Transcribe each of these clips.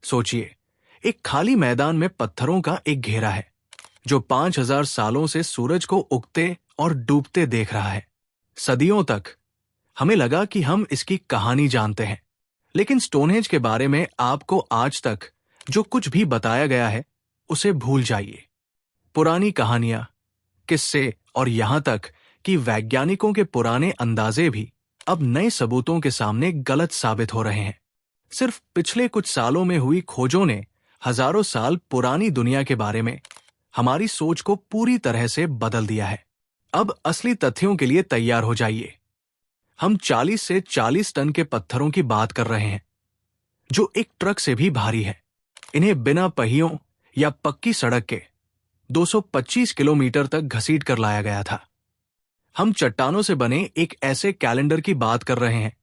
सोचिए, एक खाली मैदान में पत्थरों का एक घेरा है जो 5000 सालों से सूरज को उगते और डूबते देख रहा है। सदियों तक हमें लगा कि हम इसकी कहानी जानते हैं, लेकिन स्टोनहेंज के बारे में आपको आज तक जो कुछ भी बताया गया है उसे भूल जाइए। पुरानी कहानियां, किस्से और यहां तक कि वैज्ञानिकों के पुराने अंदाजे भी अब नए सबूतों के सामने गलत साबित हो रहे हैं। सिर्फ पिछले कुछ सालों में हुई खोजों ने हजारों साल पुरानी दुनिया के बारे में हमारी सोच को पूरी तरह से बदल दिया है। अब असली तथ्यों के लिए तैयार हो जाइए। हम 40 से 40 टन के पत्थरों की बात कर रहे हैं, जो एक ट्रक से भी भारी है। इन्हें बिना पहियों या पक्की सड़क के 225 किलोमीटर तक घसीट कर लाया गया था। हम चट्टानों से बने एक ऐसे कैलेंडर की बात कर रहे हैं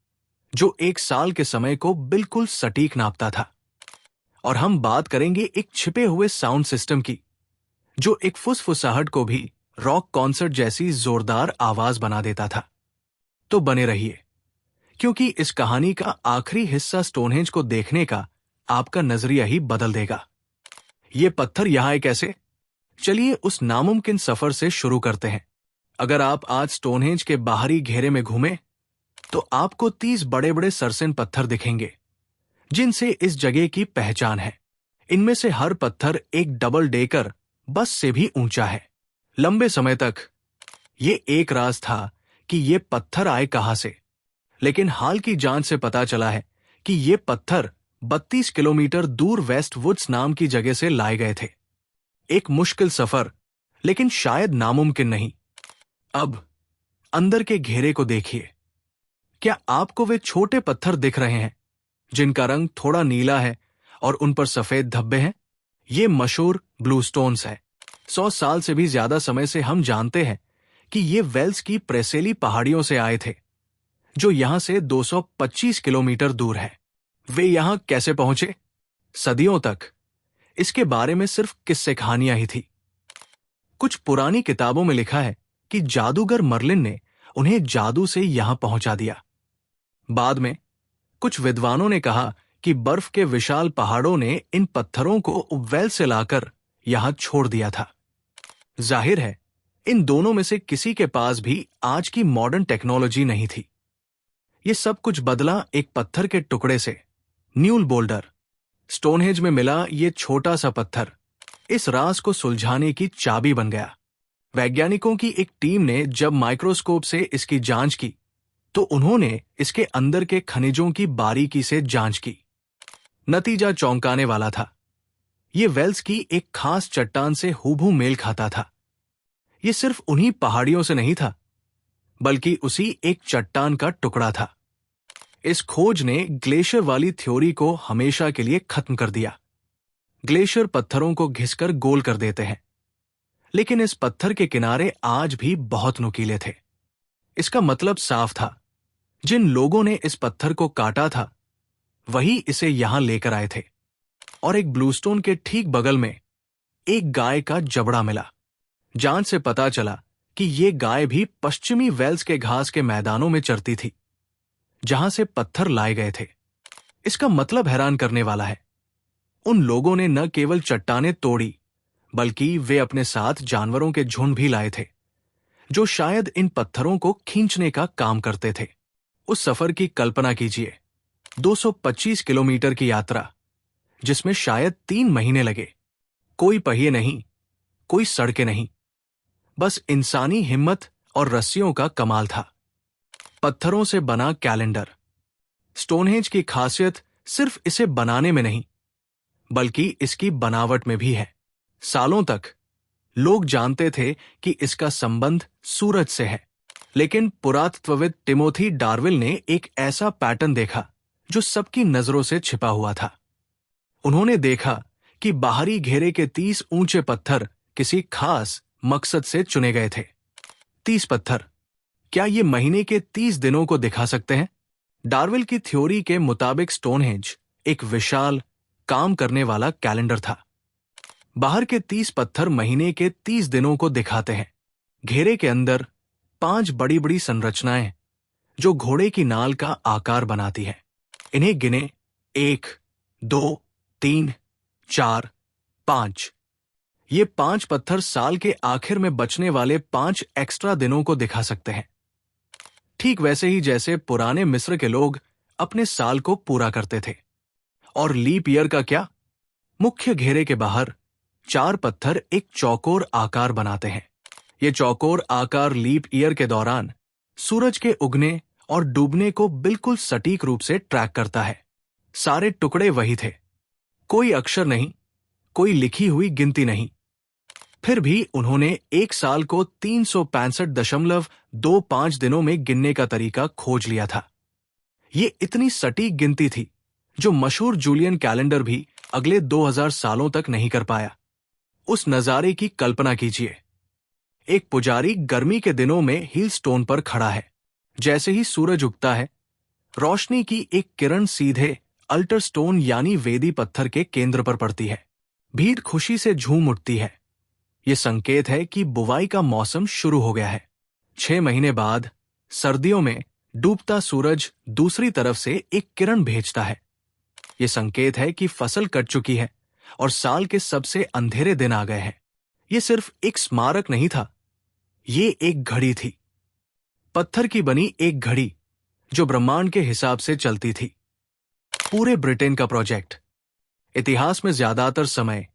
जो एक साल के समय को बिल्कुल सटीक नापता था। और हम बात करेंगे एक छिपे हुए साउंड सिस्टम की, जो एक फुसफुसाहट को भी रॉक कॉन्सर्ट जैसी जोरदार आवाज बना देता था। तो बने रहिए, क्योंकि इस कहानी का आखिरी हिस्सा स्टोनहेंज को देखने का आपका नजरिया ही बदल देगा। ये पत्थर यहां आए कैसे? चलिए उस नामुमकिन सफर से शुरू करते हैं। अगर आप आज स्टोनहेंज के बाहरी घेरे में घूमें, तो आपको 30 बड़े बड़े सरसन पत्थर दिखेंगे, जिनसे इस जगह की पहचान है। इनमें से हर पत्थर एक डबल डेकर बस से भी ऊंचा है। लंबे समय तक ये एक राज था कि ये पत्थर आए कहां से, लेकिन हाल की जांच से पता चला है कि ये पत्थर 32 किलोमीटर दूर वेस्ट वुड्स नाम की जगह से लाए गए थे। एक मुश्किल सफर, लेकिन शायद नामुमकिन नहीं। अब अंदर के घेरे को देखिए। क्या आपको वे छोटे पत्थर दिख रहे हैं जिनका रंग थोड़ा नीला है और उन पर सफेद धब्बे हैं? ये मशहूर ब्लू स्टोन्स है। 100 साल से भी ज्यादा समय से हम जानते हैं कि ये वेल्स की प्रेसेली पहाड़ियों से आए थे, जो यहां से 225 किलोमीटर दूर है। वे यहां कैसे पहुंचे? सदियों तक इसके बारे में सिर्फ किस्से कहानियां ही थी। कुछ पुरानी किताबों में लिखा है कि जादूगर मर्लिन ने उन्हें जादू से यहां पहुंचा दिया। बाद में कुछ विद्वानों ने कहा कि बर्फ के विशाल पहाड़ों ने इन पत्थरों को वेल्स से लाकर यहां छोड़ दिया था। जाहिर है, इन दोनों में से किसी के पास भी आज की मॉडर्न टेक्नोलॉजी नहीं थी। यह सब कुछ बदला एक पत्थर के टुकड़े से, न्यूल बोल्डर। स्टोनहेंज में मिला ये छोटा सा पत्थर इस राज को सुलझाने की चाबी बन गया। वैज्ञानिकों की एक टीम ने जब माइक्रोस्कोप से इसकी जांच की, तो उन्होंने इसके अंदर के खनिजों की बारीकी से जांच की। नतीजा चौंकाने वाला था। यह वेल्स की एक खास चट्टान से हूबहू मेल खाता था। यह सिर्फ उन्हीं पहाड़ियों से नहीं था, बल्कि उसी एक चट्टान का टुकड़ा था। इस खोज ने ग्लेशियर वाली थ्योरी को हमेशा के लिए खत्म कर दिया। ग्लेशियर पत्थरों को घिसकर गोल कर देते हैं, लेकिन इस पत्थर के किनारे आज भी बहुत नुकीले थे। इसका मतलब साफ था, जिन लोगों ने इस पत्थर को काटा था वही इसे यहां लेकर आए थे। और एक ब्लूस्टोन के ठीक बगल में एक गाय का जबड़ा मिला। जांच से पता चला कि यह गाय भी पश्चिमी वेल्स के घास के मैदानों में चरती थी, जहां से पत्थर लाए गए थे। इसका मतलब हैरान करने वाला है। उन लोगों ने न केवल चट्टानें तोड़ी, बल्कि वे अपने साथ जानवरों के झुंड भी लाए थे, जो शायद इन पत्थरों को खींचने का काम करते थे। उस सफर की कल्पना कीजिए, 225 किलोमीटर की यात्रा, जिसमें शायद 3 महीने लगे। कोई पहिए नहीं, कोई सड़कें नहीं, बस इंसानी हिम्मत और रस्सियों का कमाल था। पत्थरों से बना कैलेंडर। स्टोनहेंज की खासियत सिर्फ इसे बनाने में नहीं, बल्कि इसकी बनावट में भी है। सालों तक लोग जानते थे कि इसका संबंध सूरज से है, लेकिन पुरातत्वविद टिमोथी डार्विल ने एक ऐसा पैटर्न देखा जो सबकी नजरों से छिपा हुआ था। उन्होंने देखा कि बाहरी घेरे के 30 ऊंचे पत्थर किसी खास मकसद से चुने गए थे। 30 पत्थर, क्या ये महीने के 30 दिनों को दिखा सकते हैं? डार्विल की थ्योरी के मुताबिक स्टोनहेंज एक विशाल, काम करने वाला कैलेंडर था। बाहर के 30 पत्थर महीने के 30 दिनों को दिखाते हैं। घेरे के अंदर 5 बड़ी बड़ी संरचनाएं, जो घोड़े की नाल का आकार बनाती हैं। इन्हें गिने 1, 2, 3, 4, 5। ये 5 पत्थर साल के आखिर में बचने वाले 5 एक्स्ट्रा दिनों को दिखा सकते हैं। ठीक वैसे ही जैसे पुराने मिस्र के लोग अपने साल को पूरा करते थे। और लीप ईयर का क्या? मुख्य घेरे के बाहर 4 पत्थर एक चौकोर आकार बनाते हैं। ये चौकोर आकार लीप ईयर के दौरान सूरज के उगने और डूबने को बिल्कुल सटीक रूप से ट्रैक करता है। सारे टुकड़े वही थे, कोई अक्षर नहीं, कोई लिखी हुई गिनती नहीं। फिर भी उन्होंने एक साल को 365.25 दिनों में गिनने का तरीका खोज लिया था। ये इतनी सटीक गिनती थी जो मशहूर जूलियन कैलेंडर भी अगले 2000 सालों तक नहीं कर पाया। उस नजारे की कल्पना कीजिए। एक पुजारी गर्मी के दिनों में हील स्टोन पर खड़ा है। जैसे ही सूरज उगता है, रोशनी की एक किरण सीधे अल्टर स्टोन यानी वेदी पत्थर के केंद्र पर पड़ती है। भीड़ खुशी से झूम उठती है। यह संकेत है कि बुवाई का मौसम शुरू हो गया है। 6 महीने बाद सर्दियों में डूबता सूरज दूसरी तरफ से एक किरण भेजता है। यह संकेत है कि फसल कट चुकी है और साल के सबसे अंधेरे दिन आ गए हैं। यह सिर्फ एक स्मारक नहीं था, ये एक घड़ी थी। पत्थर की बनी एक घड़ी जो ब्रह्मांड के हिसाब से चलती थी। पूरे ब्रिटेन का प्रोजेक्ट। इतिहास में ज्यादातर समय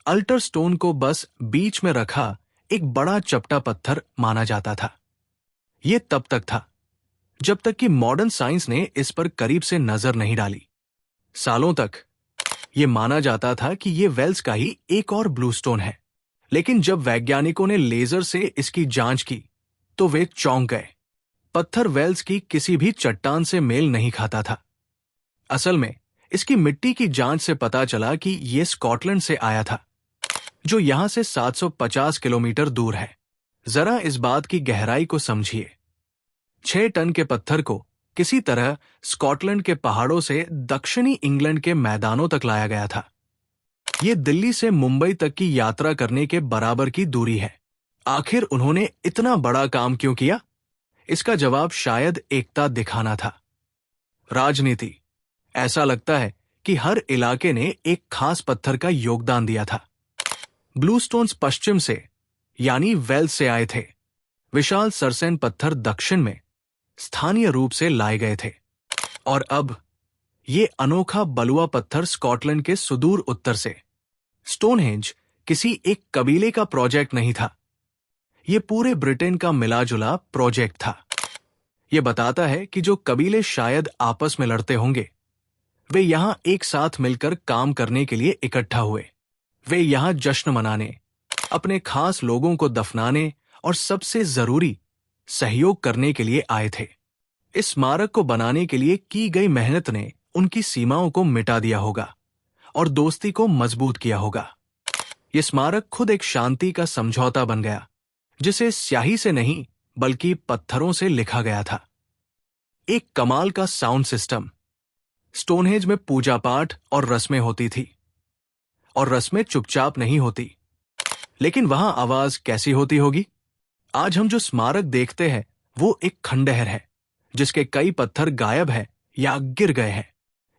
अल्टर स्टोन को बस बीच में रखा एक बड़ा चपटा पत्थर माना जाता था। यह तब तक था जब तक कि मॉडर्न साइंस ने इस पर करीब से नजर नहीं डाली। सालों तक यह माना जाता था कि यह वेल्स का ही एक और ब्लू स्टोन है। लेकिन जब वैज्ञानिकों ने लेजर से इसकी जांच की तो वे चौंक गए। पत्थर वेल्स की किसी भी चट्टान से मेल नहीं खाता था। असल में इसकी मिट्टी की जांच से पता चला कि यह स्कॉटलैंड से आया था, जो यहां से 750 किलोमीटर दूर है। जरा इस बात की गहराई को समझिए। 6 टन के पत्थर को किसी तरह स्कॉटलैंड के पहाड़ों से दक्षिणी इंग्लैंड के मैदानों तक लाया गया था। यह दिल्ली से मुंबई तक की यात्रा करने के बराबर की दूरी है। आखिर उन्होंने इतना बड़ा काम क्यों किया? इसका जवाब शायद एकता दिखाना था। राजनीति। ऐसा लगता है कि हर इलाके ने एक खास पत्थर का योगदान दिया था। ब्लू स्टोन्स पश्चिम से यानी वेल्स से आए थे। विशाल सरसेन पत्थर दक्षिण में स्थानीय रूप से लाए गए थे। और अब ये अनोखा बलुआ पत्थर स्कॉटलैंड के सुदूर उत्तर से। स्टोनहेंज किसी एक कबीले का प्रोजेक्ट नहीं था, यह पूरे ब्रिटेन का मिलाजुला प्रोजेक्ट था। यह बताता है कि जो कबीले शायद आपस में लड़ते होंगे, वे यहां एक साथ मिलकर काम करने के लिए इकट्ठा हुए। वे यहां जश्न मनाने, अपने खास लोगों को दफनाने और सबसे जरूरी सहयोग करने के लिए आए थे। इस स्मारक को बनाने के लिए की गई मेहनत ने उनकी सीमाओं को मिटा दिया होगा और दोस्ती को मजबूत किया होगा। यह स्मारक खुद एक शांति का समझौता बन गया, जिसे स्याही से नहीं बल्कि पत्थरों से लिखा गया था। एक कमाल का साउंड सिस्टम। स्टोनहेंज में पूजा पाठ और रस्में होती थी, और रस्में चुपचाप नहीं होती। लेकिन वहां आवाज कैसी होती होगी? आज हम जो स्मारक देखते हैं वो एक खंडहर है जिसके कई पत्थर गायब है या गिर गए हैं।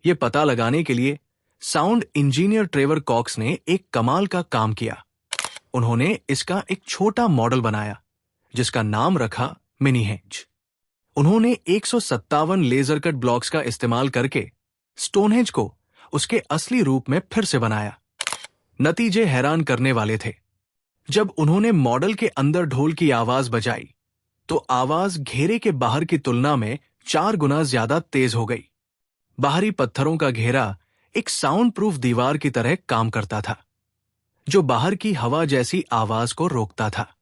यह पता लगाने के लिए साउंड इंजीनियर ट्रेवर कॉक्स ने एक कमाल का काम किया। उन्होंने इसका एक छोटा मॉडल बनाया जिसका नाम रखा मिनीहेंज। उन्होंने 157 लेजर कट ब्लॉक्स का इस्तेमाल करके स्टोनहेंज को उसके असली रूप में फिर से बनाया। नतीजे हैरान करने वाले थे। जब उन्होंने मॉडल के अंदर ढोल की आवाज बजाई तो आवाज घेरे के बाहर की तुलना में 4 गुना ज्यादा तेज हो गई। बाहरी पत्थरों का घेरा एक साउंड प्रूफ दीवार की तरह काम करता था, जो बाहर की हवा जैसी आवाज को रोकता था।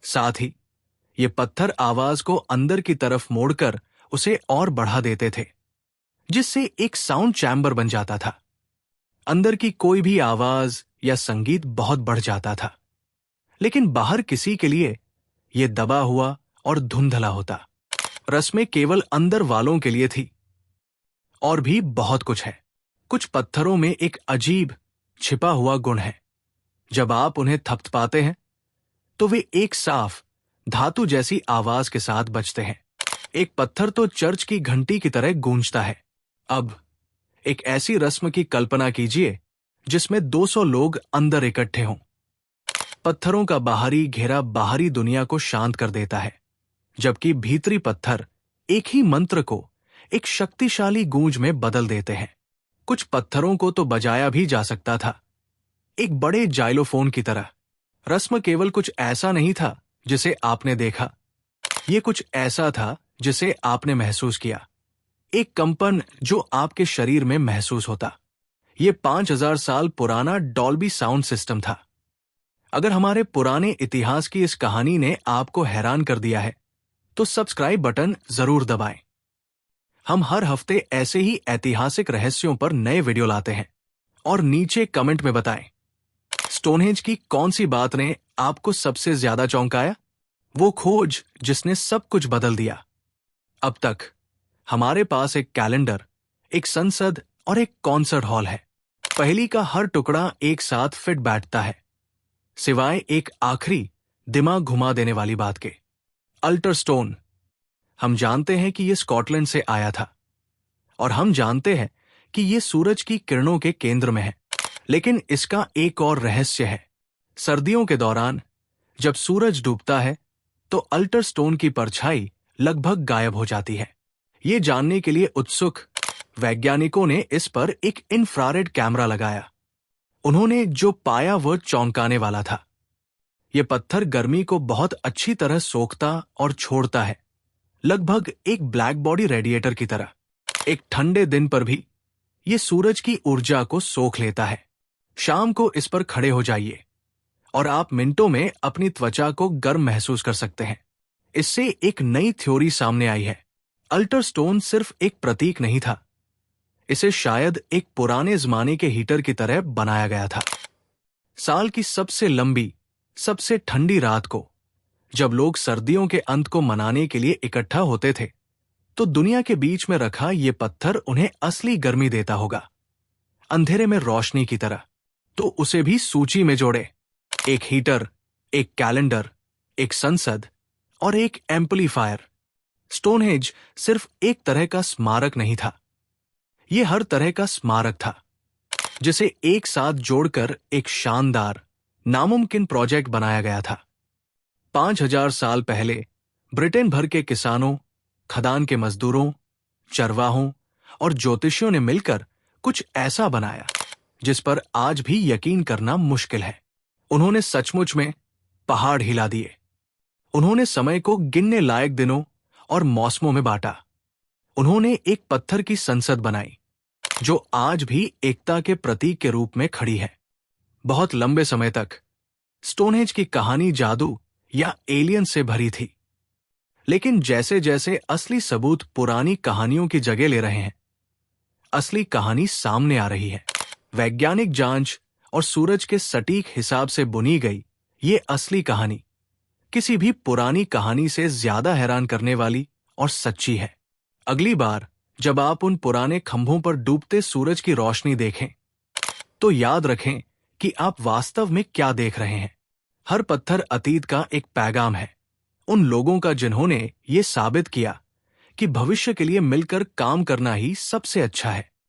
साथ ही ये पत्थर आवाज को अंदर की तरफ मोड़कर उसे और बढ़ा देते थे, जिससे एक साउंड चैम्बर बन जाता था। अंदर की कोई भी आवाज या संगीत बहुत बढ़ जाता था, लेकिन बाहर किसी के लिए यह दबा हुआ और धुंधला होता। रस्में केवल अंदर वालों के लिए थी। और भी बहुत कुछ है। कुछ पत्थरों में एक अजीब छिपा हुआ गुण है। जब आप उन्हें थपथपाते हैं तो वे एक साफ धातु जैसी आवाज के साथ बजते हैं। एक पत्थर तो चर्च की घंटी की तरह गूंजता है। अब एक ऐसी रस्म की कल्पना कीजिए जिसमें 200 लोग अंदर इकट्ठे हों। पत्थरों का बाहरी घेरा बाहरी दुनिया को शांत कर देता है, जबकि भीतरी पत्थर एक ही मंत्र को एक शक्तिशाली गूंज में बदल देते हैं। कुछ पत्थरों को तो बजाया भी जा सकता था, एक बड़े जाइलोफोन की तरह। रस्म केवल कुछ ऐसा नहीं था जिसे आपने देखा, ये कुछ ऐसा था जिसे आपने महसूस किया, एक कंपन जो आपके शरीर में महसूस होता। ये 5000 साल पुराना डॉल्बी साउंड सिस्टम था। अगर हमारे पुराने इतिहास की इस कहानी ने आपको हैरान कर दिया है, तो सब्सक्राइब बटन जरूर दबाएं। हम हर हफ्ते ऐसे ही ऐतिहासिक रहस्यों पर नए वीडियो लाते हैं। और नीचे कमेंट में बताएं, स्टोनहेंज की कौन सी बात ने आपको सबसे ज्यादा चौंकाया? वो खोज जिसने सब कुछ बदल दिया। अब तक हमारे पास एक कैलेंडर, एक संसद और एक कॉन्सर्ट हॉल है। पहेली का हर टुकड़ा एक साथ फिट बैठता है, सिवाय एक आखिरी दिमाग घुमा देने वाली बात के, अल्टर स्टोन। हम जानते हैं कि यह स्कॉटलैंड से आया था, और हम जानते हैं कि यह सूरज की किरणों के केंद्र में है। लेकिन इसका एक और रहस्य है। सर्दियों के दौरान जब सूरज डूबता है, तो अल्टर स्टोन की परछाई लगभग गायब हो जाती है। ये जानने के लिए उत्सुक वैज्ञानिकों ने इस पर एक इंफ्रारेड कैमरा लगाया। उन्होंने जो पाया वह चौंकाने वाला था। यह पत्थर गर्मी को बहुत अच्छी तरह सोखता और छोड़ता है, लगभग एक ब्लैक बॉडी रेडिएटर की तरह। एक ठंडे दिन पर भी यह सूरज की ऊर्जा को सोख लेता है। शाम को इस पर खड़े हो जाइए और आप मिनटों में अपनी त्वचा को गर्म महसूस कर सकते हैं। इससे एक नई थ्योरी सामने आई है। अल्टर स्टोन सिर्फ एक प्रतीक नहीं था, इसे शायद एक पुराने जमाने के हीटर की तरह बनाया गया था। साल की सबसे लंबी, सबसे ठंडी रात को जब लोग सर्दियों के अंत को मनाने के लिए इकट्ठा होते थे, तो दुनिया के बीच में रखा ये पत्थर उन्हें असली गर्मी देता होगा, अंधेरे में रोशनी की तरह। तो उसे भी सूची में जोड़े। एक हीटर, एक कैलेंडर, एक संसद और एक एम्पलीफायर। स्टोनहेंज सिर्फ एक तरह का स्मारक नहीं था, यह हर तरह का स्मारक था, जिसे एक साथ जोड़कर एक शानदार, नामुमकिन प्रोजेक्ट बनाया गया था। 5000 साल पहले ब्रिटेन भर के किसानों, खदान के मजदूरों, चरवाहों और ज्योतिषियों ने मिलकर कुछ ऐसा बनाया जिस पर आज भी यकीन करना मुश्किल है। उन्होंने सचमुच में पहाड़ हिला दिए। उन्होंने समय को गिनने लायक दिनों और मौसमों में बांटा। उन्होंने एक पत्थर की संसद बनाई जो आज भी एकता के प्रतीक के रूप में खड़ी है। बहुत लंबे समय तक स्टोनहेंज की कहानी जादू या एलियन से भरी थी, लेकिन जैसे जैसे असली सबूत पुरानी कहानियों की जगह ले रहे हैं, असली कहानी सामने आ रही है। वैज्ञानिक जांच और सूरज के सटीक हिसाब से बुनी गई ये असली कहानी किसी भी पुरानी कहानी से ज्यादा हैरान करने वाली और सच्ची है। अगली बार जब आप उन पुराने खंभों पर डूबते सूरज की रोशनी देखें, तो याद रखें कि आप वास्तव में क्या देख रहे हैं। हर पत्थर अतीत का एक पैगाम है, उन लोगों का जिन्होंने ये साबित किया कि भविष्य के लिए मिलकर काम करना ही सबसे अच्छा है।